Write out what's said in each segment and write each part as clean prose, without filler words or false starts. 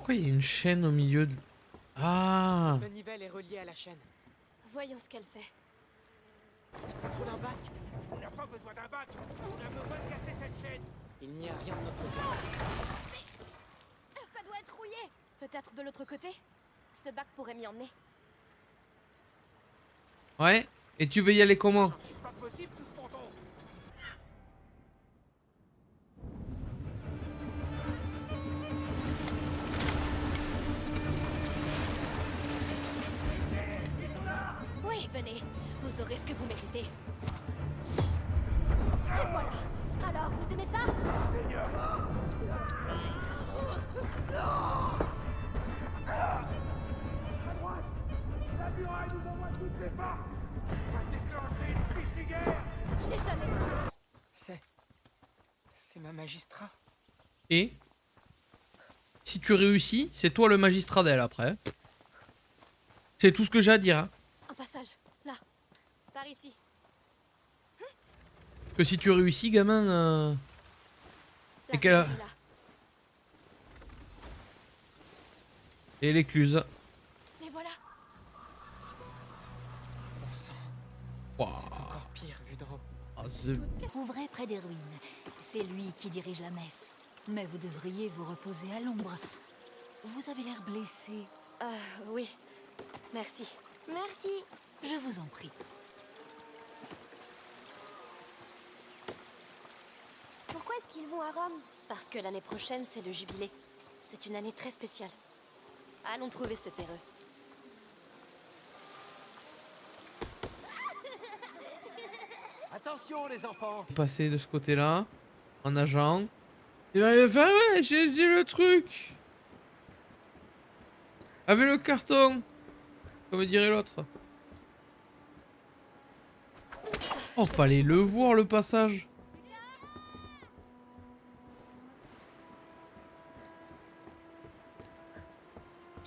Pourquoi il y a une chaîne au milieu de... Ah! Cette manivelle est reliée à la chaîne. Voyons ce qu'elle fait. Ça contrôle un bac. On n'a pas besoin d'un bac. On a besoin de casser cette chaîne. Il n'y a rien de notre côté. Ça doit être rouillé. Peut-être de l'autre côté. Ce bac pourrait m'y emmener. Ouais. Et tu veux y aller comment? C'est pas possible sous ce ponton. Oui, venez. Vous aurez ce que vous méritez. Et voilà. Alors, vous aimez ça? La muraille nous envoie toutes les portes. On va déclencher une fiche de guerre. J'ai jamais... C'est ma magistrat. Et si tu réussis, c'est toi le magistrat d'elle après. C'est tout ce que j'ai à dire. Hein. Un passage. Là. Par ici. Que si tu réussis, gamin... La Et qu'elle a... clé est là. Et l'écluse. Et voilà. Bon sang, Wow. c'est encore pire vu d'en haut. Ah, c'est- Ouvrez près des ruines. C'est lui qui dirige la messe. Mais vous devriez vous reposer à l'ombre. Vous avez l'air blessé. Oui. Merci. Merci. Je vous en prie. Pourquoi est-ce qu'ils vont à Rome? Parce que l'année prochaine, c'est le jubilé. C'est une année très spéciale. Allons trouver ce perreux. Attention les enfants! Passer de ce côté-là, en nageant. Il va faire ouais, j'ai le truc. Avec le carton, comme dirait l'autre. Oh, fallait le voir le passage.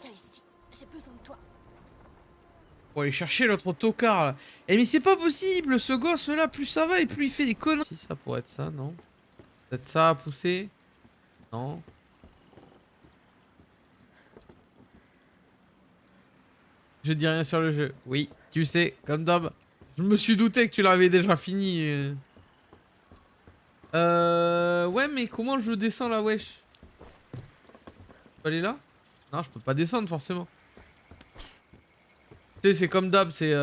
Viens ici. J'ai besoin de toi. Faut aller chercher l'autre tocard là. Eh mais c'est pas possible, ce gosse là, plus ça va et plus il fait des conneries. Si ça pourrait être ça, non? Peut-être ça à pousser? Non. Je dis rien sur le jeu. Oui, tu sais, comme d'hab. Je me suis douté que tu l'avais déjà fini. Ouais, mais comment je descends là, wesh? Je peux aller là? Non, je peux pas descendre forcément. Tu sais, c'est comme d'hab, c'est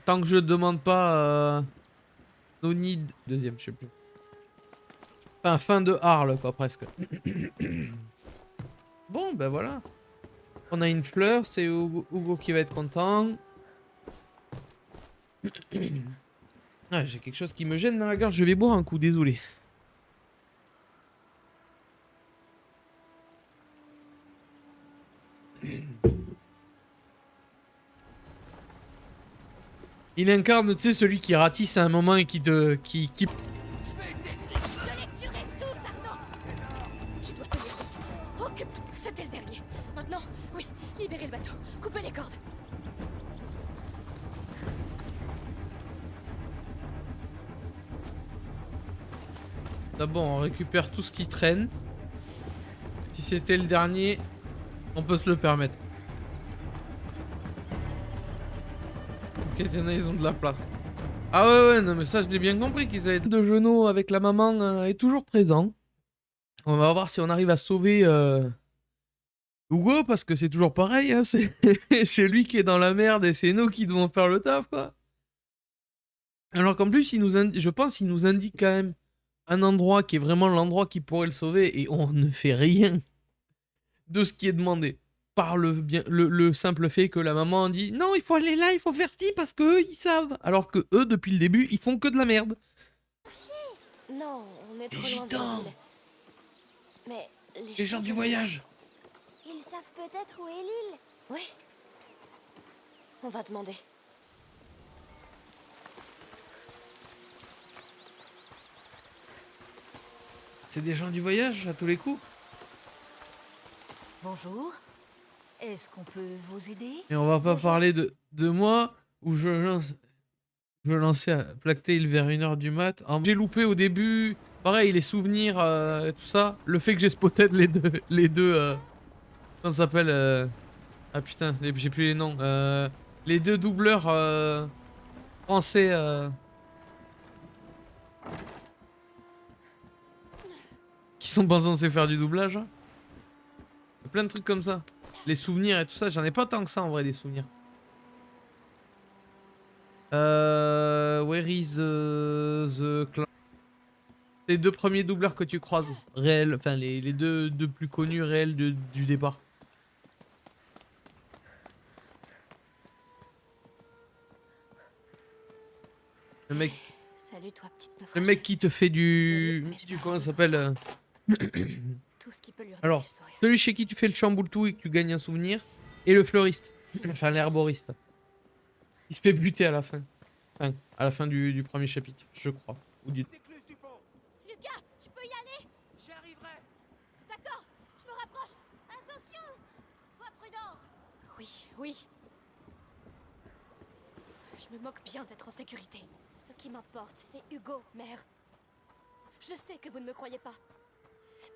tant que je demande pas no need. Deuxième, je sais plus. Enfin, fin de Arles, quoi, presque. Bon, ben voilà. On a une fleur, c'est Hugo qui va être content. Ah, j'ai quelque chose qui me gêne dans la gorge, je vais boire un coup, désolé. Il incarne, tu sais, celui qui ratisse à un moment et qui te... Je les tuerai tous, Arnaud. Tu dois tenir. Occupe-toi. C'était le dernier. Maintenant, oui, libérez le bateau. Coupez les cordes. D'abord, on récupère tout ce qui traîne. Si c'était le dernier, on peut se le permettre. Ok, ils ont de la place. Ah ouais, non, mais ça, je l'ai bien compris qu'ils avaient de genoux avec la maman est toujours présent. On va voir si on arrive à sauver Hugo, parce que c'est toujours pareil, hein, c'est lui qui est dans la merde et c'est nous qui devons faire le taf, quoi. Alors qu'en plus, je pense qu'il nous indique quand même un endroit qui est vraiment l'endroit qui pourrait le sauver et on ne fait rien de ce qui est demandé. Par le simple fait que la maman dit non, il faut aller là, il faut faire ci parce qu'eux ils savent. Alors que eux, depuis le début, ils font que de la merde. Non, on est trop Les loin de la gitans. ville. Mais Les gens du voyage. Ils savent peut-être où est l'île. Oui. On va demander. C'est des gens du voyage à tous les coups. Bonjour. Est-ce qu'on peut vous aider? Et on va pas parler de moi où je lançais à Plague Tale vers 1h du mat. J'ai loupé au début. Pareil, les souvenirs, tout ça. Le fait que j'ai spotted les deux Comment ça s'appelle Ah putain, j'ai plus les noms. Les deux doubleurs français. Qui sont pas censés faire du doublage. Hein. Y a plein de trucs comme ça. Les souvenirs et tout ça, j'en ai pas tant que ça en vrai des souvenirs. Where is the clan? Les deux premiers doubleurs que tu croises, réels, enfin les deux plus connus réels du départ. Le mec, Salut toi, petite le naufragée. mec qui te fait Désolée, mais je vais comment ça avoir s'appelle Tout ce qui peut lui redonner Alors, le sourire. celui chez qui tu fais le chamboule-tout et que tu gagnes un souvenir, et le fleuriste, enfin l'herboriste. Il se fait buter à la fin. Enfin, à la fin du premier chapitre, je crois. Ou du... Écluse du pont. Lucas, tu peux y aller? J'y arriverai. D'accord, je me rapproche. Attention, sois prudente. Oui, oui. Je me moque bien d'être en sécurité. Ce qui m'importe, c'est Hugo, mère. Je sais que vous ne me croyez pas.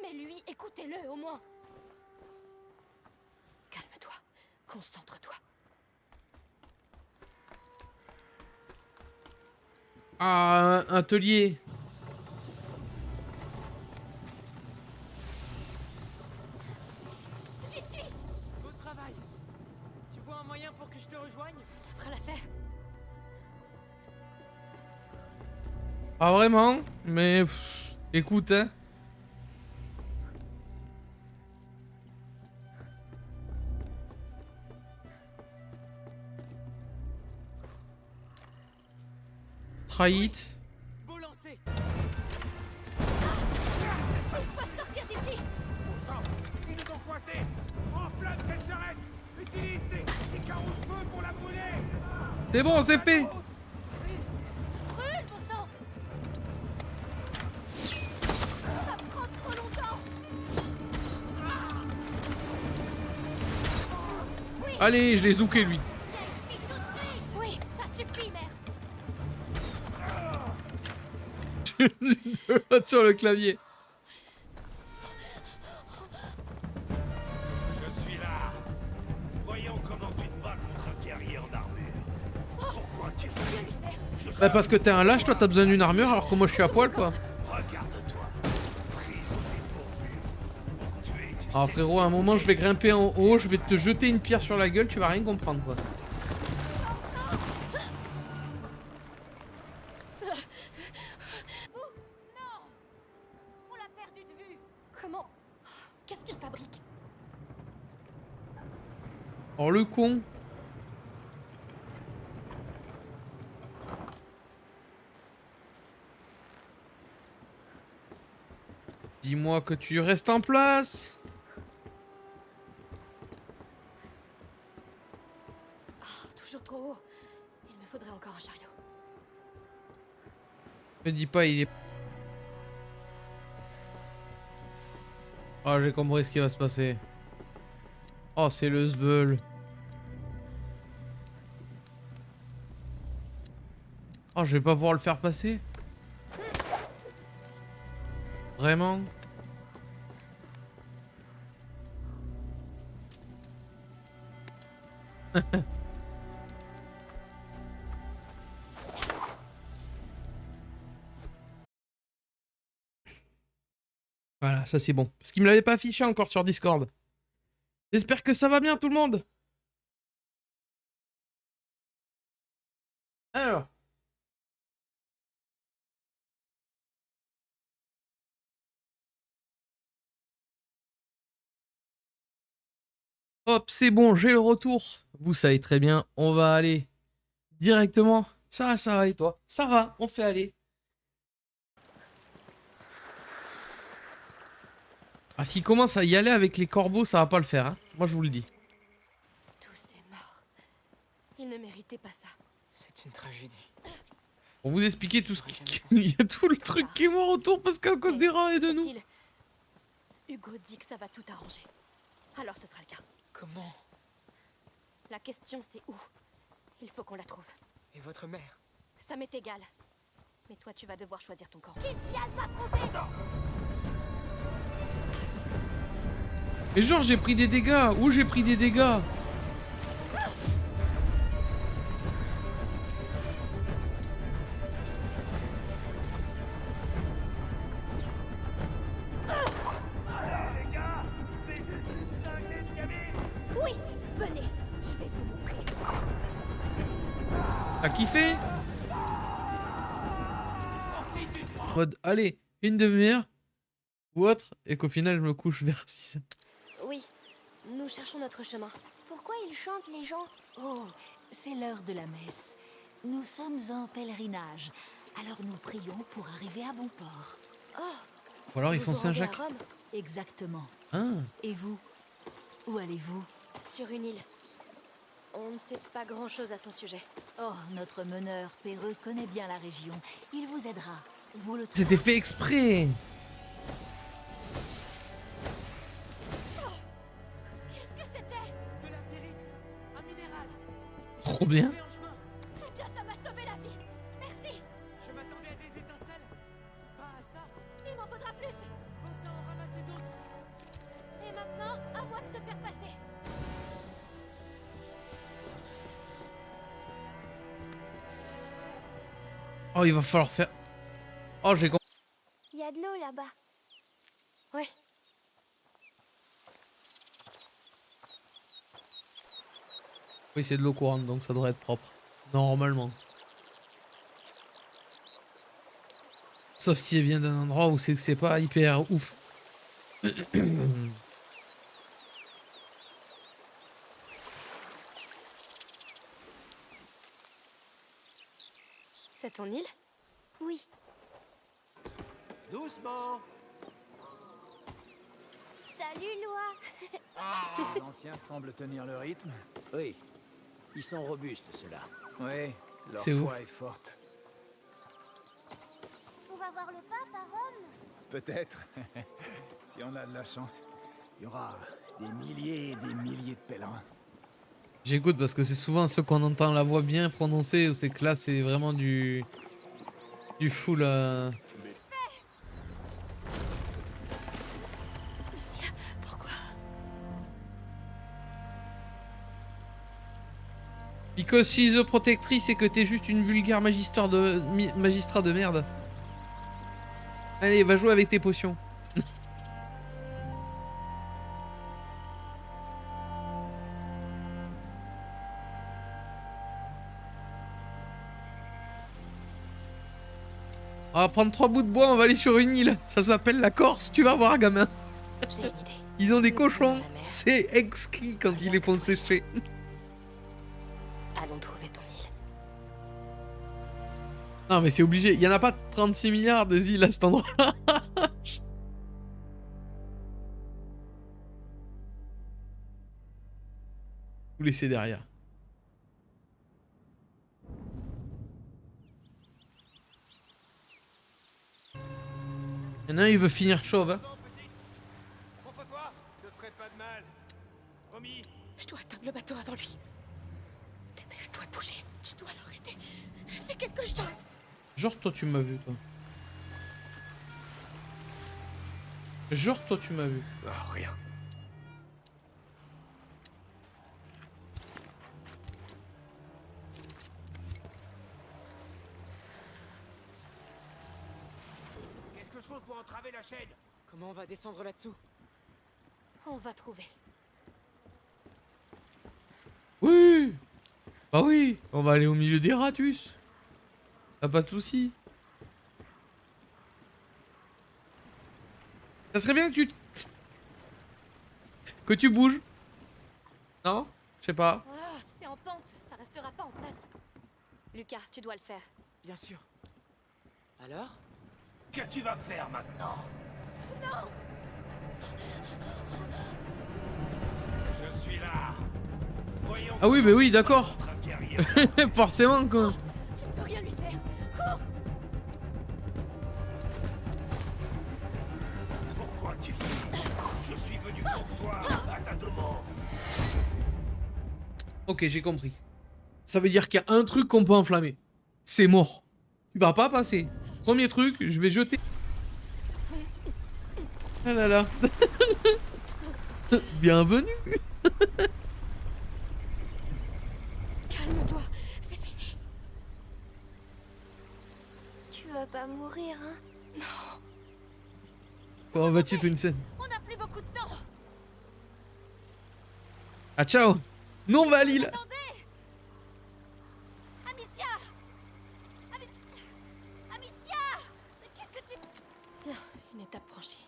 Mais lui, écoutez-le au moins. Calme-toi, concentre-toi. Ah, un atelier. J'y suis. Au travail. Tu vois un moyen pour que je te rejoigne? Ça fera l'affaire. Pas vraiment, mais écoute, hein. Trahit. Beau lancer. Il faut sortir d'ici. Bon sang, ils nous ont coincés. Enflamme cette charrette. Utilise des carreaux de feu pour la brûler. C'est bon, c'est fait. Brûle, bon sang. Ça prend trop longtemps. Allez, je l'ai zouké lui. Viens ici tout de suite. Oui, ça suffit, mère. Sur le clavier. Je suis là. Voyons comment tu te bats contre un guerrier en armure. Pourquoi tu fais? Je Bah parce que t'es un lâche, toi t'as besoin d'une armure alors que moi je suis à poil quoi. Regarde-toi. Prise au dépourvu. Pour tuer, tu Alors sais. frérot, à un moment je vais grimper en haut, je vais te jeter une pierre sur la gueule, tu vas rien comprendre quoi. Non. On l'a perdu de vue. Comment? Qu'est-ce qu'il fabrique? Oh le con. Dis-moi que tu restes en place. Toujours trop haut. Il me faudrait encore un chariot. Me dis pas, il est... Oh, j'ai compris ce qui va se passer. Oh, c'est le zbeul. Oh, je vais pas pouvoir le faire passer. Vraiment? Voilà, ça c'est bon. Parce qu'il me l'avait pas affiché encore sur Discord. J'espère que ça va bien tout le monde. Alors. Hop, c'est bon, j'ai le retour. Vous savez très bien, on va aller directement. Ça va et toi? Ça va, on fait aller. Ah, s'il commence à y aller avec les corbeaux, ça va pas le faire, hein. Moi je vous le dis. Tous ces morts. Ils ne méritaient pas ça. C'est une tragédie. Pour vous expliquer tout ce qui... Il y a tout le truc qui est mort autour parce qu'à cause des rats et de nous. Sait-il? Hugo dit que ça va tout arranger. Alors ce sera le cas. Comment? La question c'est où? Il faut qu'on la trouve. Et votre mère? Ça m'est égal. Mais toi tu vas devoir choisir ton camp. Qu'il vienne pas tromper! Et genre j'ai pris des dégâts. Où j'ai pris des dégâts? Oui, venez, je vais vous montrer. T'as kiffé? En mode, allez, une demi-heure ou autre, et qu'au final je me couche vers 6. Oui, nous cherchons notre chemin. Pourquoi ils chantent les gens? Oh, c'est l'heure de la messe. Nous sommes en pèlerinage, alors nous prions pour arriver à bon port. Ou alors ils Vous font vous rendez à Saint-Jacques. Rome, Exactement. Ah, Et vous? Où allez-vous? sur une île. On ne sait pas grand-chose à son sujet. Oh, notre meneur Perreux connaît bien la région. Il vous aidera. Vous le c'était fait exprès. Qu'est-ce que c'était? De la pyrite, un minéral. Trop bien. Et en chemin. Eh bien, ça m'a sauvé la vie. Merci. Je m'attendais à des étincelles. Pas à ça. Il m'en faudra plus. Pense à en ramasser d'autres. Et maintenant, à moi de te faire passer. Oh, il va falloir faire... Oh, j'ai compris. Il y a de l'eau là-bas. Oui. Oui, c'est de l'eau courante, donc ça devrait être propre. Normalement. Sauf si elle vient d'un endroit où c'est que c'est pas hyper ouf. C'est ton île? Oui. Doucement. Salut, Loi. Les anciens semblent tenir le rythme. Oui. Ils sont robustes, ceux-là. Oui, leur C'est foi ouf. est forte. On va voir le pape à Rome. Peut-être. Si on a de la chance, il y aura des milliers et des milliers de pèlerins. J'écoute parce que c'est souvent ceux qu'on entend la voix bien prononcée, ou c'est que là c'est vraiment du full. Lucia, pourquoi? Because she's a protectrice et que t'es juste une vulgaire magistrat de merde. Allez, va jouer avec tes potions. On va prendre 3 bouts de bois, on va aller sur une île. Ça s'appelle la Corse, tu vas voir, gamin. J'ai une idée. Ils ont des Si nous prenons cochons. la mer, C'est exquis quand ils les font sécher. allons trouver ton île. Non, mais c'est obligé. Il y en a pas 36 milliards des îles à cet endroit-là. Vous laissez derrière. Il y en a un, il veut finir chauve. Hein. Contre-toi, je te ferai pas de mal. Promis. Je dois atteindre le bateau avant lui. Dépêche-toi de bouger. Tu dois l'arrêter. Fais quelque chose. Genre, toi, tu m'as vu, toi. Genre, toi, tu m'as vu. Ah, rien. Quelque chose doit entraver la chaîne. Comment on va descendre là-dessous? On va trouver. Oui. Bah oui. On va aller au milieu des ratus. T'as pas de soucis. Ça serait bien que tu bouges. Non? Je sais pas. Ah, c'est en pente. Ça restera pas en place. Lucas, tu dois le faire. Bien sûr. Alors? Que tu vas faire maintenant? Non! Je suis là. Voyons Ah oui, bah oui, d'accord. contre un guerrier. Forcément, quoi. Je ne peux rien lui faire. Cours! Pourquoi tu fuis? Je suis venu pour toi, à ta demande. Ok, j'ai compris. Ça veut dire qu'il y a un truc qu'on peut enflammer. C'est mort. Tu vas pas passer. Premier truc, je vais jeter. Ah là là. Bienvenue. Calme-toi, c'est fini. Tu vas pas mourir, hein? Comment vas-tu, Twinsen? On n'a plus beaucoup de temps. Ah, ciao. Nous, on va à Lille. Attendez, Amicia. Amicia, qu'est-ce que tu... Bien, une étape franchie.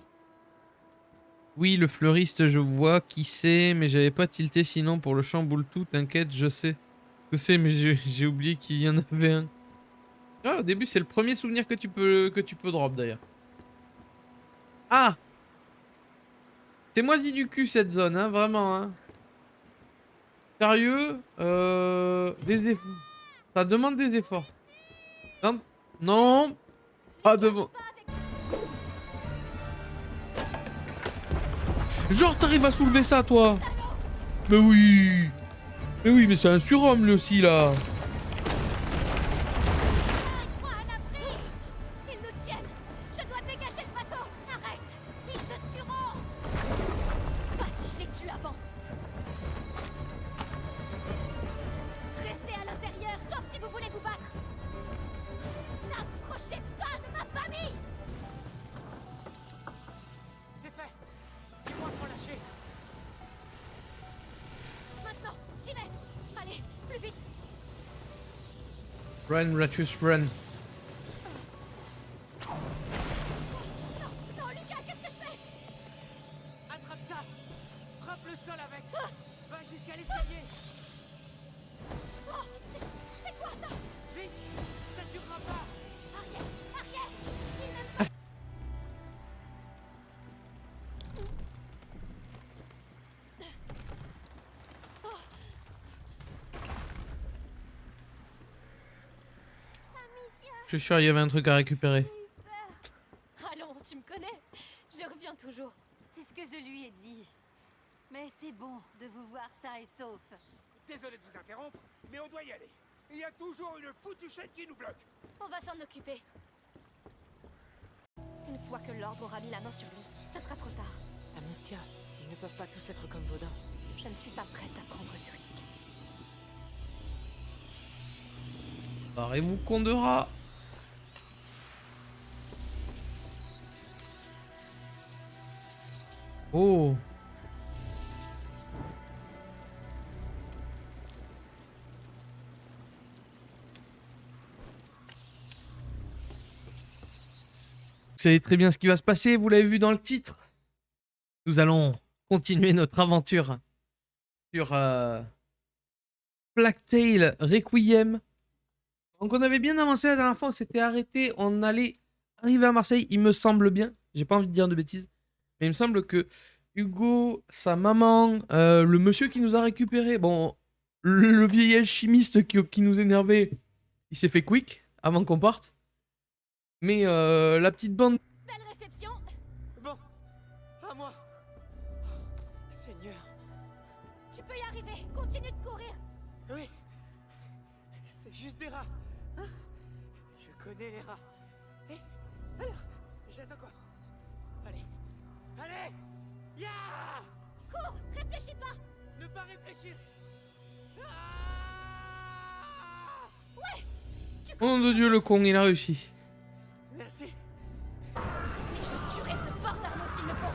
Oui, le fleuriste, je vois qui c'est, mais j'avais pas tilté sinon pour le chamboule tout, t'inquiète, je sais. Je sais, mais j'ai oublié qu'il y en avait un. Ah, au début, c'est le premier souvenir que tu peux drop d'ailleurs. Ah! C'est moisi du cul cette zone, hein, vraiment, hein. Sérieux, des efforts. Ça demande des efforts. Non, non, pas de bon. Genre, t'arrives à soulever ça, toi? Mais oui! Mais oui, mais c'est un surhomme, lui aussi, là. Arrête-toi, Anna, ils nous tiennent. Je dois dégager le bateau. Arrête, ils te tueront. Pas si je les tue avant. Restez à l'intérieur, sauf si vous voulez vous battre. N'approchez pas de ma famille. C'est fait. Dis-moi faut lâcher. Maintenant, j'y vais. Allez, plus vite. Run, Ratus, run. Non, Lucas, qu'est-ce que je fais? Attrape ça. Frappe le sol avec. Va jusqu'à l'escalier. Oh, c'est quoi ça? Vite. Ça durera pas. Arrière, arrière. Il n'aime pas. Je suis sûr, il y avait un truc à récupérer. Allons, tu me connais. Je reviens toujours. C'est ce que je lui ai dit. Mais c'est bon de vous voir sain et sauf. Désolé de vous interrompre, mais on doit y aller. Il y a toujours une foutue chaîne qui nous bloque. On va s'en occuper. Une fois que l'ordre aura mis la main sur lui, ça sera trop tard. Amicia, ils ne peuvent pas tous être comme Vaudin. Je ne suis pas prête à prendre ce risque. Barrez-vous, con de rat. Oh. Vous savez très bien ce qui va se passer, vous l'avez vu dans le titre. Nous allons continuer notre aventure sur Plague Tale Requiem. Donc on avait bien avancé la dernière fois, on s'était arrêté, on allait arriver à Marseille, il me semble bien. J'ai pas envie de dire de bêtises. Mais il me semble que Hugo, sa maman, le monsieur qui nous a récupéré, bon, le vieil alchimiste qui nous énervait, il s'est fait quick avant qu'on parte. Mais la petite bande... Belle réception. Bon, à moi. Seigneur. Tu peux y arriver. Continue de courir. Oui. C'est juste des rats. Hein? Je connais les rats. Et alors, jette encore. Allez. Allez. Ya! Cours. Réfléchis pas. Ne pas réfléchir. Ah! Ouais. Oh nom de Dieu, le con, il a réussi. Merci. Et je tuerai ce porc d'Arnaud s'il le faut.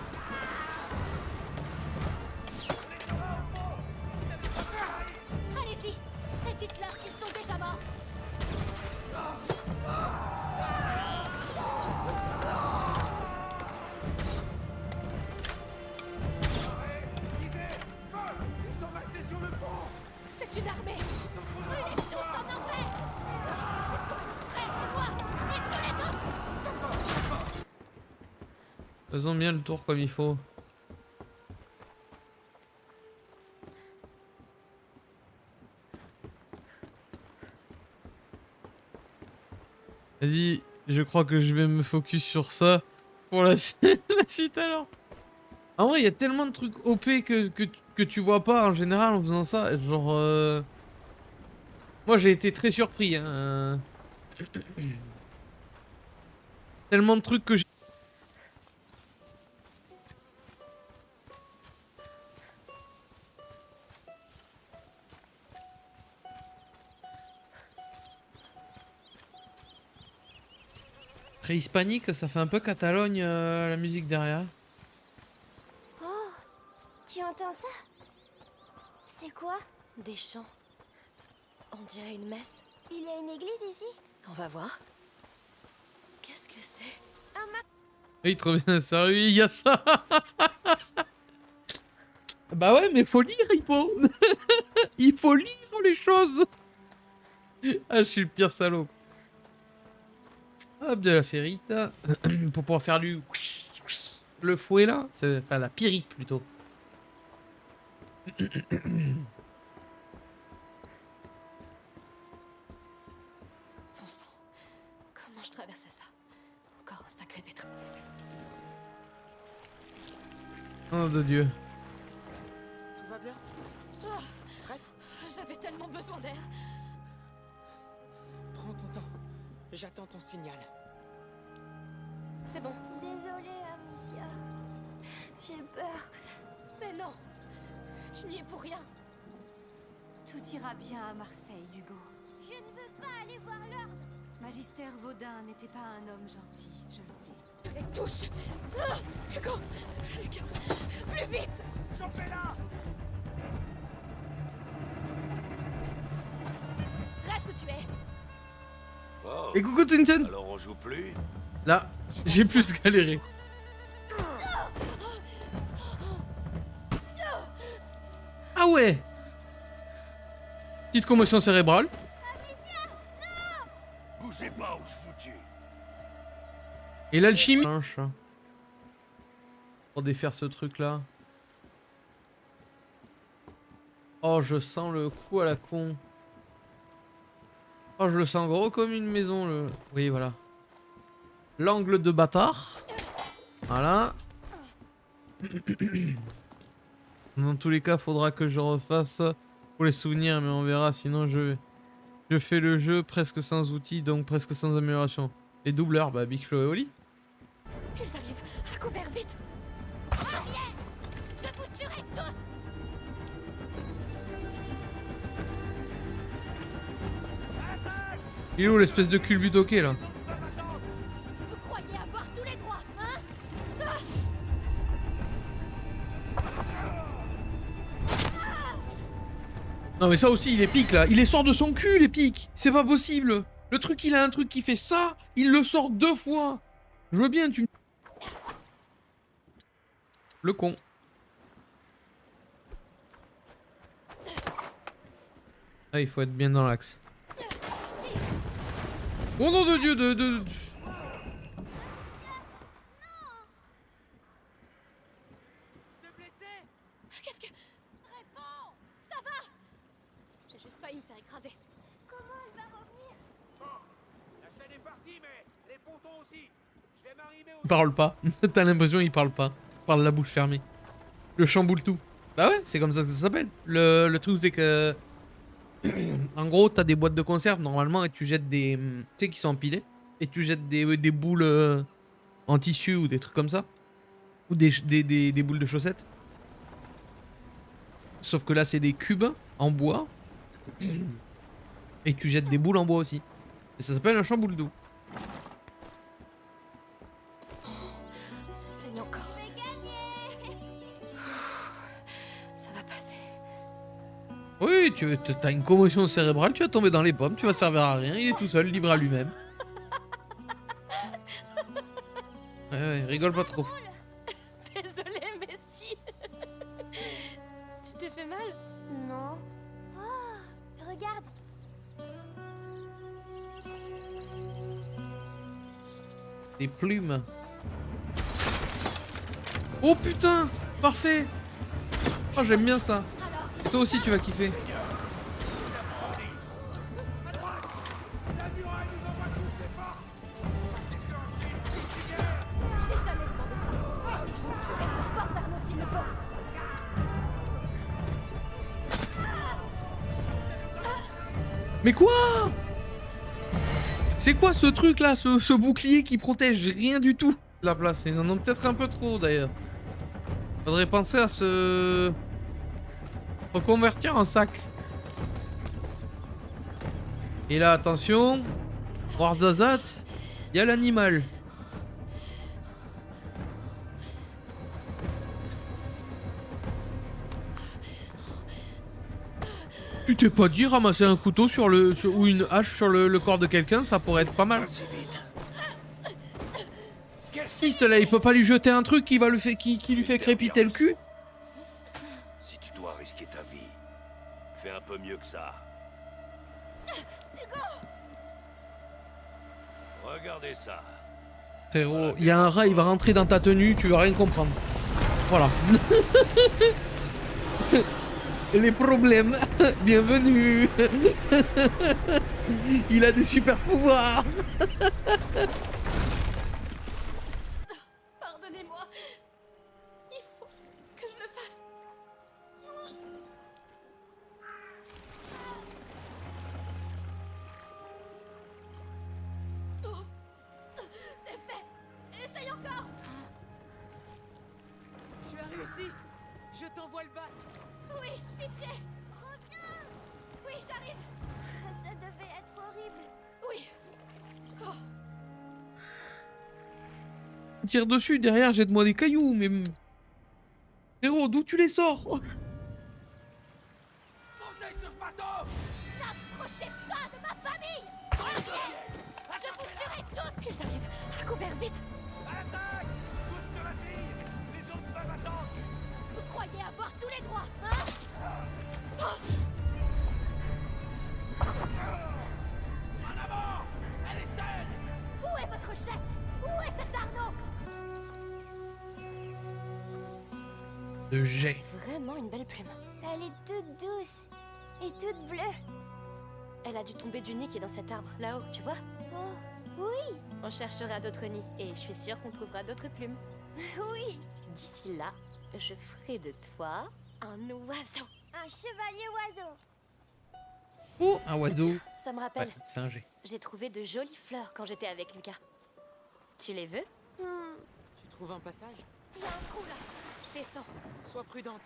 Allez-y. Et dites-leur qu'ils sont déjà morts. Ils sont restés sur le pont. C'est une armée. Brûlez tous en enfer. Ça, c'est pour Fred et moi. Et tous les autres. Faisons bien le tour comme il faut. Vas-y, je crois que je vais me focus sur ça pour la suite alors. En vrai, il y a tellement de trucs OP que tu vois pas en général en faisant ça. Genre... Moi, j'ai été très surpris. Hein. Tellement de trucs que j'ai... Préhispanique, ça fait un peu Catalogne la musique derrière. Oh, tu entends ça? C'est quoi? Des chants. On dirait une messe. Il y a une église ici? On va voir. Qu'est-ce que c'est? Il te revient sérieux, il y a ça. Bah ouais, mais faut lire, Hippo. Il faut lire les choses. Ah, je suis le pire salaud. Hop, de la ferrite. Pour pouvoir faire du... Le fouet là. Enfin, la pyrite plutôt. Bon sang. Comment je traversais ça? Encore un sacré pétrin. Oh de Dieu. Tout va bien? Prête? J'avais tellement besoin d'air. Prends ton temps. J'attends ton signal. C'est bon. Désolée, Amicia. J'ai peur. Mais non. Tu n'y es pour rien. Tout ira bien à Marseille, Hugo. Je ne veux pas aller voir l'ordre. Magister Vaudin n'était pas un homme gentil, je le sais. Les touches. Ah, Hugo. Lucas. Plus vite. Chopez-la! Reste où tu es. Oh, Et coucou Twinsen. alors on joue plus? Là, j'ai plus galéré. Ah ouais. Petite commotion cérébrale. Bougez pas ou je vous tue. Et l'alchimie. Pour défaire ce truc là. Oh, je sens le coup à la con. Oh, je le sens gros comme une maison. Le... Oui, voilà. L'angle de bâtard. Voilà. Dans tous les cas, faudra que je refasse pour les souvenirs, mais on verra. Sinon, je fais le jeu presque sans outils, donc presque sans amélioration. Les doubleurs, bah Big Flo et Oli. Ils arrivent. À couvert, vite. Arrière. Je vous tuerai tous. Il est où l'espèce de culbutoqué là? Vous croyez avoir tous les droits, hein? Non mais ça aussi il est pique là, il les sort de son cul les pics. C'est pas possible. Le truc il a un truc qui fait ça, il le sort 2 fois. Je veux bien tu... Le con. Ah il faut être bien dans l'axe. Oh nom de Dieu de... T'es blessé? Qu'est-ce que... Réponds. Ça va. J'ai juste failli me faire écraser. Comment elle va revenir? La chaîne est partie, mais les pontons aussi. Je vais m'arriver au... Il parle pas. T'as l'impression il parle pas. Il parle la bouche fermée. Le chamboule tout. Bah ouais, c'est comme ça que ça s'appelle. Le truc c'est que... En gros, t'as des boîtes de conserve normalement et tu jettes des... Tu sais qui sont empilées. Et tu jettes des boules en tissu ou des trucs comme ça. Ou des boules de chaussettes. Sauf que là c'est des cubes en bois. Et tu jettes des boules en bois aussi. Et ça s'appelle un chamboule tout. Ça saigne encore. J'ai gagné. Ça va passer. Oui, t'as une commotion cérébrale, tu vas tomber dans les pommes, tu vas servir à rien, il est tout seul, livré à lui-même. Ouais, rigole pas trop. Désolée, mais si. Tu t'es fait mal? Non. Oh, regarde. Des plumes. Oh putain, parfait. Oh j'aime bien ça. Toi aussi tu vas kiffer. J'ai jamais demandé ça. Je tuerai ce Portarnos s'il le faut. Mais quoi? C'est quoi ce truc là, ce bouclier qui protège rien du tout? La place, ils en ont peut-être un peu trop d'ailleurs. Faudrait penser à se reconvertir en sac. Et là attention, Warzazat, il y a l'animal. Tu t'es pas dit ramasser un couteau ou une hache sur le corps de quelqu'un, ça pourrait être pas mal. Pas si vite. Fist là, il peut pas lui jeter un truc qui lui fait crépiter le cul. Si tu dois risquer ta vie, fais un peu mieux que ça. Regardez ça. Frérot, il y a un rat, il va rentrer dans ta tenue, tu vas rien comprendre. Voilà. Les problèmes, bienvenue. Il a des super pouvoirs. Pardonnez-moi. Il faut que je le fasse. Oh, c'est fait. Essaye encore. Tu as réussi. Je t'envoie le bac. Oui, pitié. Reviens. Oui, j'arrive. Ça devait être horrible. Oui. Oh. Tire dessus, derrière, jette-moi des cailloux, mais... Frérot, d'où tu les sors? Montez sur ce bateau. N'approchez pas de ma famille. Je vous tuerai toutes. Ils arrivent. À couvert, vite. À l'attaque! Tous sur la fille! Les autres peuvent attendre! Vous croyez avoir tous les droits, hein? En avant! Elle est seule! Où est votre chef? Où est cet Arnaud? De jet. C'est vraiment une belle plume. Elle est toute douce et toute bleue. Elle a dû tomber du nid qui est dans cet arbre, là-haut, tu vois? Oh, oui, On cherchera d'autres nids, et je suis sûre qu'on trouvera d'autres plumes. oui. D'ici là, je ferai de toi un oiseau. Un chevalier oiseau. Oh, un oiseau. Tiens, ça me rappelle, Ouais, c'est un jet. j'ai trouvé de jolies fleurs quand j'étais avec Lucas. Tu les veux? Tu trouves un passage? Il y a un trou là. Je descends. Sois prudente.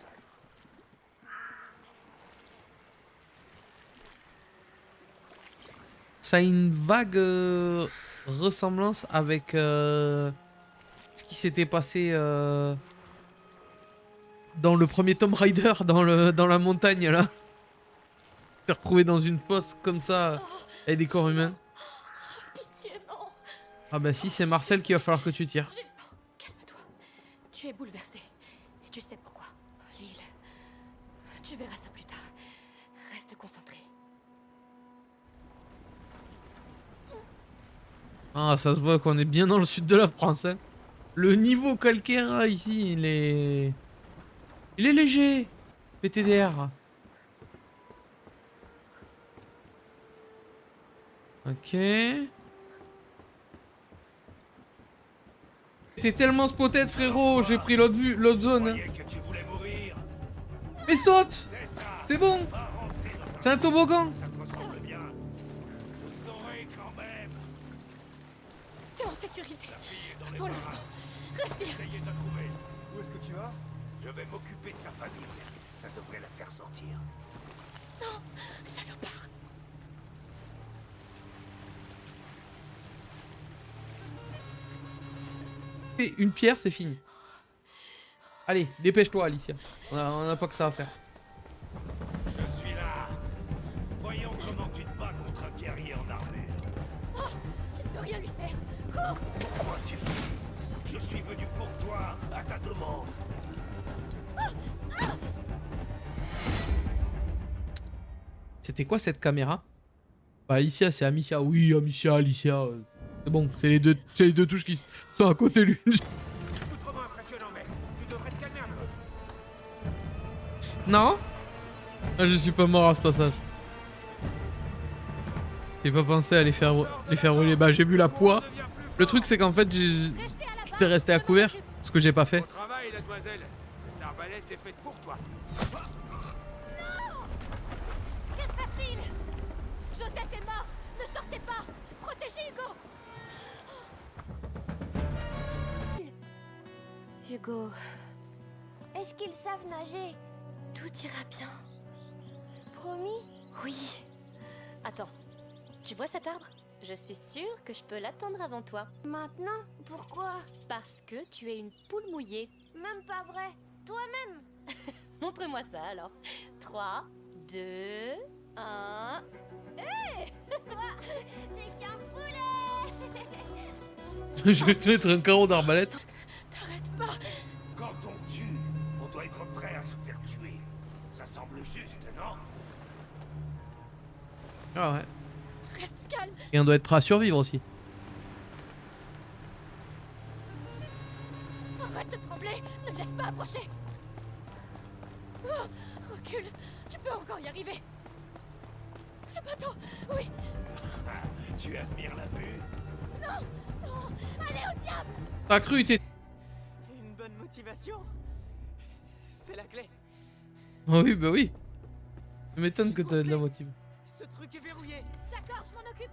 Ça a une vague ressemblance avec ce qui s'était passé dans le premier Tomb Raider, dans la montagne là. T'es retrouvé dans une fosse comme ça, avec des corps humains. Pitié, non. Ah bah si, c'est Marcel qu'il va falloir que tu tires. Calme-toi. Tu es bouleversé. Et tu sais pourquoi. Lille. Tu verras ça plus tard. Reste concentré. Ah, ça se voit qu'on est bien dans le sud de la France. Hein. Le niveau calcaire là, ici, il est léger. PTDR. Ok. T'es tellement spotted, frérot. J'ai pris l'autre zone. Hein. Croyais que tu voulais mourir. Mais saute. C'est ça. C'est bon. Pas rentrer dans C'est un toboggan. ça te ressemble bien. Je t'aurai quand même. T'es en sécurité. La fille est dans les Pour bras. l'instant. Respire. Essayez de la trouver. Où est-ce que tu vas? Je vais m'occuper de sa famille. Ça devrait la faire sortir. Salopard. Et une pierre, c'est fini. Allez, dépêche-toi, Alicia. On a pas que ça à faire. Je suis là. Voyons comment tu te bats contre un guerrier en armure. Tu ne peux rien lui faire. Cours. Pourquoi tu fuis? Je suis venu pour toi, à ta demande. C'était quoi cette caméra? Bah Alicia, c'est Amicia. Oui, Amicia, Alicia. C'est bon, c'est les deux touches qui sont à côté de l'une. Outrement impressionnant, mec. Tu devrais te calmer un peu. Non? Ah, je suis pas mort à ce passage. J'ai pas pensé à les faire rouler. Bah j'ai vu la poix. Le truc c'est qu'en fait j'étais resté à couvert. Ce que j'ai pas fait. Bon travail, mademoiselle. Cette arbalète est faite pour toi. Que se passe-t-il? Joseph est mort. Ne sortez pas. Protégez Hugo. Hugo, Est-ce qu'ils savent nager? tout ira bien. Promis? Oui. Attends. Tu vois cet arbre? Je suis sûre que je peux l'atteindre avant toi. Maintenant? Pourquoi? Parce que tu es une poule mouillée. Même pas vrai. Toi-même? Montre-moi ça alors. 3, 2, 1... C'est qu'un poulet. Je vais te mettre un carreau d'arbalète. T'arrêtes pas. Quand on tue, on doit être prêt à se faire tuer. Ça semble juste, non? Ah ouais. Reste calme. Et on doit être prêt à survivre aussi. Arrête de trembler. Ne laisse pas approcher. Oh, recule. Tu peux encore y arriver. Le bateau. Oui. Tu admires la vue? Non. Non. Allez au diable. T'as cru, t'es... Une bonne motivation, c'est la clé. Ah oui, bah oui. Ça m'étonne que t'as de la motive. Ce truc est verrouillé. D'accord, je m'en occupe.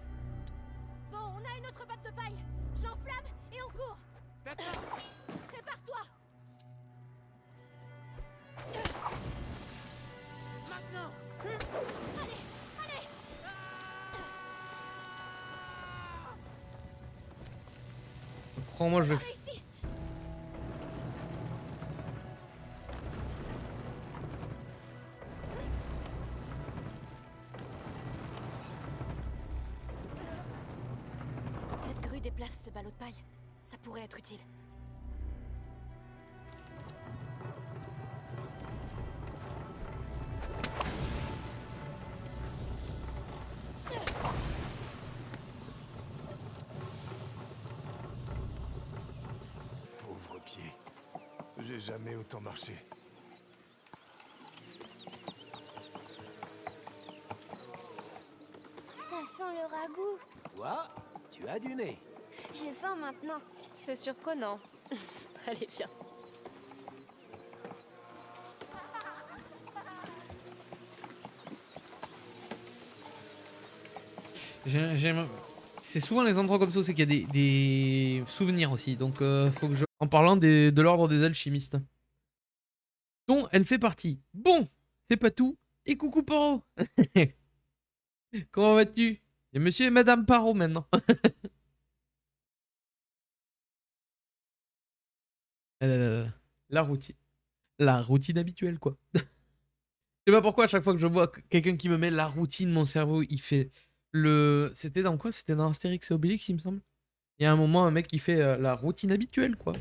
Bon, on a une autre batte de paille. Je l'enflamme et on court. D'accord. Prépare-toi. Maintenant. Allez, allez. Crois-moi, je le On a fais. réussi. Cette grue déplace ce ballot de paille. Ça pourrait être utile. Pauvre pied. J'ai jamais autant marché. Ça sent le ragoût. Toi, tu as du nez. J'ai faim maintenant. C'est surprenant. Allez, viens. C'est souvent les endroits comme ça où c'est qu'il y a des souvenirs aussi. Donc faut que je... En parlant de l'ordre des alchimistes. Dont elle fait partie. Bon, c'est pas tout. Et coucou Paro. Comment vas-tu? Et monsieur et madame Paro maintenant. La routine. La routine habituelle quoi. Je sais pas pourquoi à chaque fois que je vois quelqu'un qui me met la routine, mon cerveau il fait le... C'était dans quoi? C'était dans Astérix et Obélix il me semble. Il y a un moment un mec qui fait la routine habituelle quoi.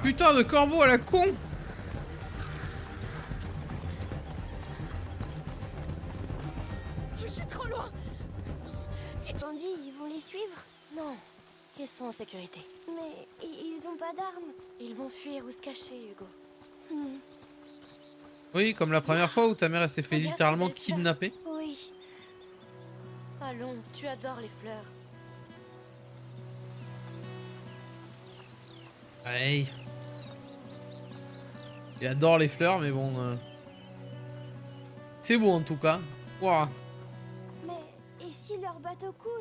Putain de corbeau à la con! Je suis trop loin. On dit, ils vont les suivre. Non, ils sont en sécurité. Mais ils ont pas d'armes. Ils vont fuir ou se cacher, Hugo. Hmm. Oui, comme la première fois où ta mère elle s'est fait Regarde littéralement ces belles fleurs. kidnapper. Oui. Allons, tu adores les fleurs. Ouais. Il adore les fleurs, mais bon. C'est beau en tout cas. Ouah. Mais et si leur bateau coule?